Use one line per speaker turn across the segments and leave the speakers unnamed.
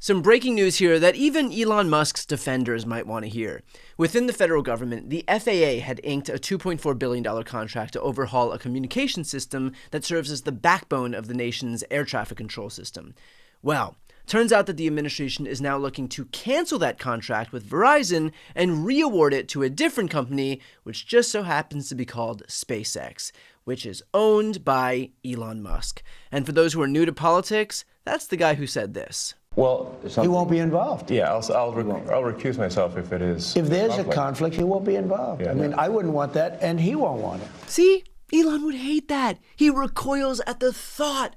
Some breaking news here that even Elon Musk's defenders might want to hear. Within the federal government, the FAA had inked a $2.4 billion contract to overhaul a communication system that serves as the backbone of the nation's air traffic control system. Well, turns out that the administration is now looking to cancel that contract with Verizon and re-award it to a different company, which just so happens to be called SpaceX, which is owned by Elon Musk. And for those who are new to politics, that's the guy who said this.
Well,
he won't be involved.
Yeah, I'll recuse myself if it is.
If there's a conflict, he won't be involved. Yeah, I mean, I wouldn't want that, and he won't want it.
See, Elon would hate that. He recoils at the thought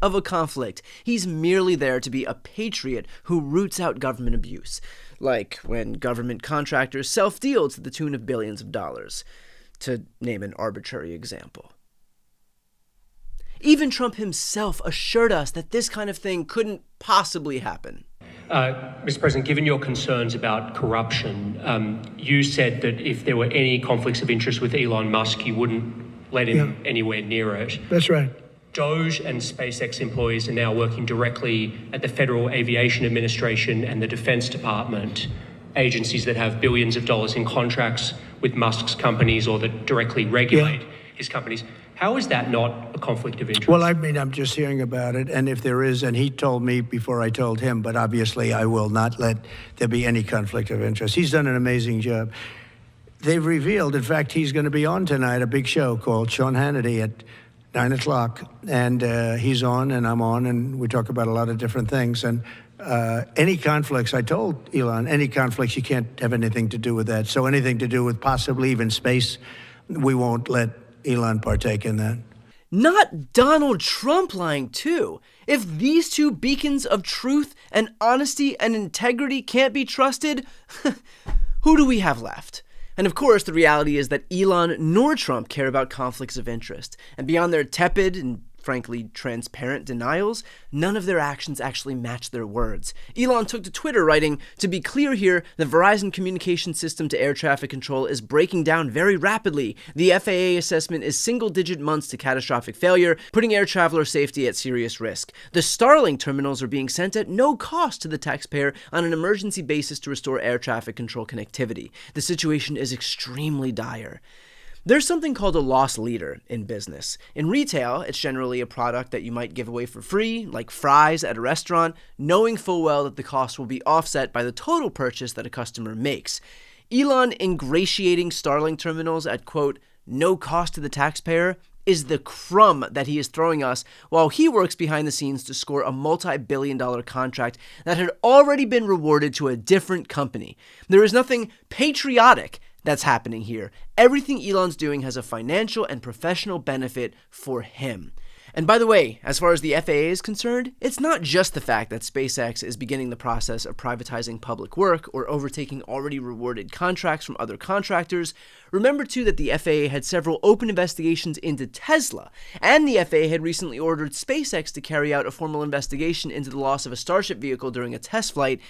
of a conflict. He's merely there to be a patriot who roots out government abuse, like when government contractors self-deal to the tune of billions of dollars, to name an arbitrary example. Even Trump himself assured us that this kind of thing couldn't possibly happen.
Mr. President, given your concerns about corruption, you said that if there were any conflicts of interest with Elon Musk, you wouldn't let him anywhere near it.
That's right.
Doge and SpaceX employees are now working directly at the Federal Aviation Administration and the Defense Department, agencies that have billions of dollars in contracts with Musk's companies or that directly regulate his companies. How is that not a conflict of interest?
Well, I mean, I'm just hearing about it, and if there is, and he told me before I told him, but obviously I will not let there be any conflict of interest. He's done an amazing job. They've revealed, in fact, he's going to be on tonight, a big show called Sean Hannity at 9 o'clock, and he's on and I'm on, and we talk about a lot of different things. And any conflicts, I told Elon, any conflicts, you can't have anything to do with that. So anything to do with possibly even space, we won't let Elon partake in that.
Not Donald Trump lying too. If these two beacons of truth and honesty and integrity can't be trusted, who do we have left? And of course, the reality is that Elon nor Trump care about conflicts of interest. And beyond their tepid and frankly transparent denials, none of their actions actually match their words. Elon took to Twitter writing, "To be clear here, the Verizon communication system to air traffic control is breaking down very rapidly. The FAA assessment is single-digit months to catastrophic failure, putting air traveler safety at serious risk. The Starlink terminals are being sent at no cost to the taxpayer on an emergency basis to restore air traffic control connectivity. The situation is extremely dire." There's something called a loss leader in business. In retail, it's generally a product that you might give away for free, like fries at a restaurant, knowing full well that the cost will be offset by the total purchase that a customer makes. Elon ingratiating Starlink terminals at, quote, no cost to the taxpayer is the crumb that he is throwing us while he works behind the scenes to score a multi-billion-dollar contract that had already been rewarded to a different company. There is nothing patriotic that's happening here. Everything Elon's doing has a financial and professional benefit for him. And by the way, as far as the FAA is concerned, it's not just the fact that SpaceX is beginning the process of privatizing public work or overtaking already rewarded contracts from other contractors. Remember too that the FAA had several open investigations into Tesla, and the FAA had recently ordered SpaceX to carry out a formal investigation into the loss of a Starship vehicle during a test flight,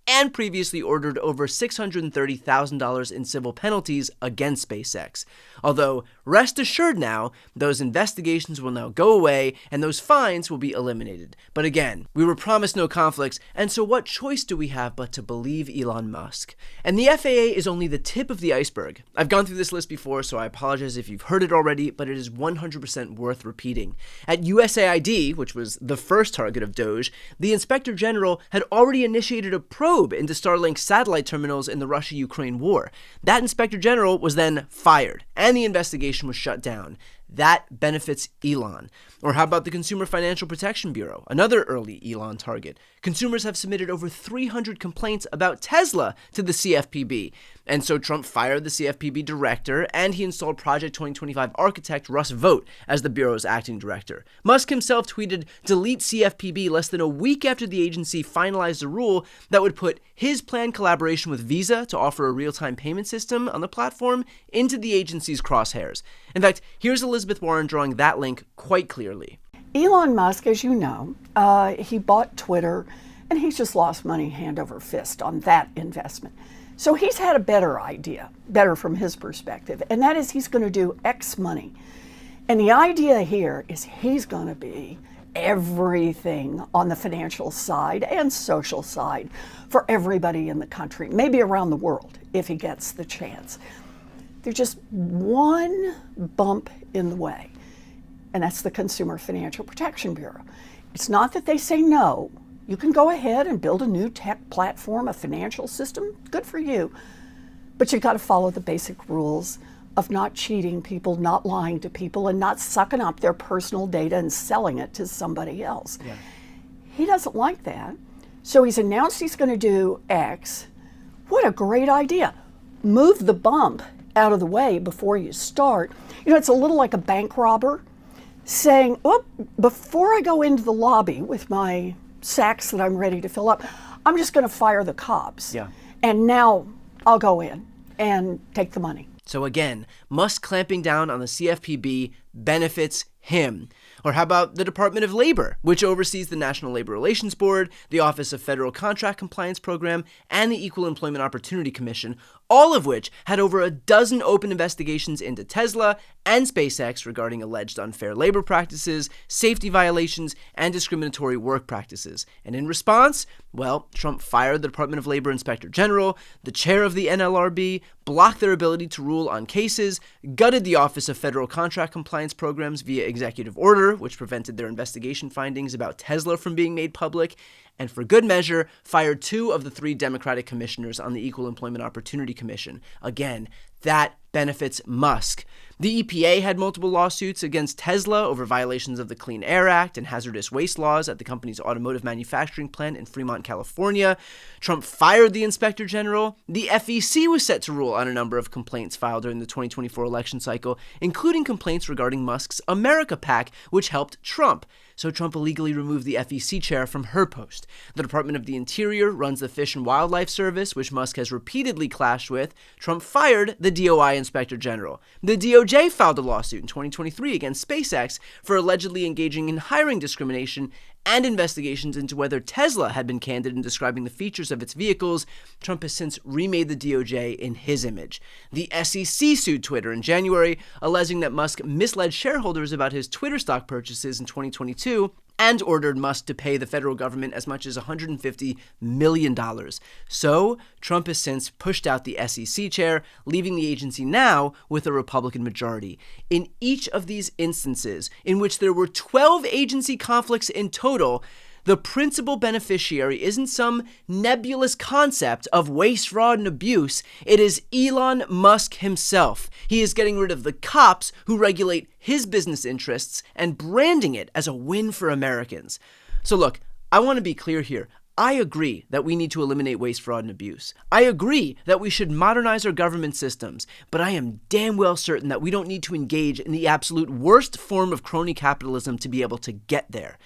and previously ordered over $630,000 in civil penalties against SpaceX. Although, rest assured now, those investigations will now go away and those fines will be eliminated. But again, we were promised no conflicts, and so what choice do we have but to believe Elon Musk? And the FAA is only the tip of the iceberg. I've gone through this list before, so I apologize if you've heard it already, but it is 100% worth repeating. At USAID, which was the first target of Doge, the Inspector General had already initiated a probe into Starlink's satellite terminals in the Russia-Ukraine war. That Inspector General was then fired, and the investigation was shut down. That benefits Elon. Or how about the Consumer Financial Protection Bureau, another early Elon target? Consumers have submitted over 300 complaints about Tesla to the CFPB. And so Trump fired the CFPB director, and he installed Project 2025 architect Russ Vought as the Bureau's acting director. Musk himself tweeted, "Delete CFPB" less than a week after the agency finalized a rule that would put his planned collaboration with Visa to offer a real-time payment system on the platform into the agency's crosshairs. In fact, here's Elizabeth Warren drawing that link quite clearly.
Elon Musk, as you know, he bought Twitter, and he's just lost money hand over fist on that investment. So he's had a better idea, better from his perspective, and that is he's going to do X money. And the idea here is he's going to be everything on the financial side and social side for everybody in the country, maybe around the world if he gets the chance. There's just one bump in the way, and that's the Consumer Financial Protection Bureau. It's not that they say no. You can go ahead and build a new tech platform, a financial system, good for you. But you've got to follow the basic rules of not cheating people, not lying to people, and not sucking up their personal data and selling it to somebody else. Yeah. He doesn't like that. So he's announced he's going to do X. What a great idea. Move the bump out of the way before you start. You know, it's a little like a bank robber saying, oh, before I go into the lobby with my sacks that I'm ready to fill up, I'm just going to fire the cops.
Yeah.
And now I'll go in and take the money.
So again, Musk clamping down on the CFPB benefits him. Or how about the Department of Labor, which oversees the National Labor Relations Board, the Office of Federal Contract Compliance Program, and the Equal Employment Opportunity Commission, all of which had over a dozen open investigations into Tesla and SpaceX regarding alleged unfair labor practices, safety violations, and discriminatory work practices. And in response, well, Trump fired the Department of Labor Inspector General, the chair of the NLRB, blocked their ability to rule on cases, gutted the Office of Federal Contract Compliance Programs via executive order, which prevented their investigation findings about Tesla from being made public, and for good measure, fired 2 of the 3 Democratic commissioners on the Equal Employment Opportunity Commission. Again, that benefits Musk. The EPA had multiple lawsuits against Tesla over violations of the Clean Air Act and hazardous waste laws at the company's automotive manufacturing plant in Fremont, California. Trump fired the Inspector General. The FEC was set to rule on a number of complaints filed during the 2024 election cycle, including complaints regarding Musk's America PAC, which helped Trump. So Trump illegally removed the FEC chair from her post. The Department of the Interior runs the Fish and Wildlife Service, which Musk has repeatedly clashed with. Trump fired the DOI Inspector General. The DOJ filed a lawsuit in 2023 against SpaceX for allegedly engaging in hiring discrimination and investigations into whether Tesla had been candid in describing the features of its vehicles. Trump has since remade the DOJ in his image. The SEC sued Twitter in January, alleging that Musk misled shareholders about his Twitter stock purchases in 2022 and ordered Musk to pay the federal government as much as $150 million. So, Trump has since pushed out the SEC chair, leaving the agency now with a Republican majority. In each of these instances, in which there were 12 agency conflicts in total, the principal beneficiary isn't some nebulous concept of waste, fraud, and abuse. It is Elon Musk himself. He is getting rid of the cops who regulate his business interests and branding it as a win for Americans. So look, I want to be clear here. I agree that we need to eliminate waste, fraud, and abuse. I agree that we should modernize our government systems, but I am damn well certain that we don't need to engage in the absolute worst form of crony capitalism to be able to get there.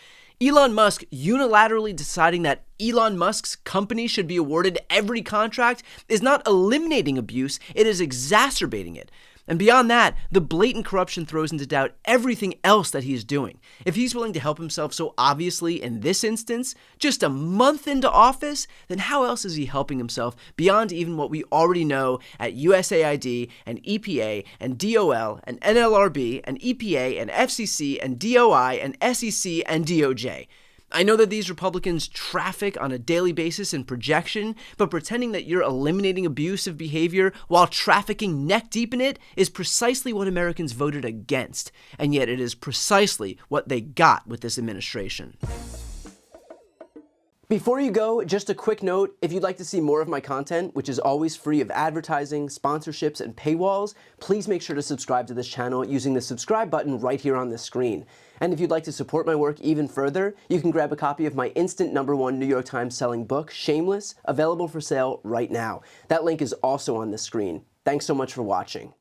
Elon Musk unilaterally deciding that Elon Musk's company should be awarded every contract is not eliminating abuse, it is exacerbating it. And beyond that, the blatant corruption throws into doubt everything else that he's doing. If he's willing to help himself so obviously in this instance, just a month into office, then how else is he helping himself beyond even what we already know at USAID and EPA and DOL and NLRB and EPA and FCC and DOI and SEC and DOJ? I know that these Republicans traffic on a daily basis in projection, but pretending that you're eliminating abusive behavior while trafficking neck deep in it is precisely what Americans voted against. And yet it is precisely what they got with this administration. Before you go, just a quick note, if you'd like to see more of my content, which is always free of advertising, sponsorships, and paywalls, please make sure to subscribe to this channel using the subscribe button right here on the screen. And if you'd like to support my work even further, you can grab a copy of my instant #1 New York Times selling book, Shameless, available for sale right now. That link is also on the screen. Thanks so much for watching.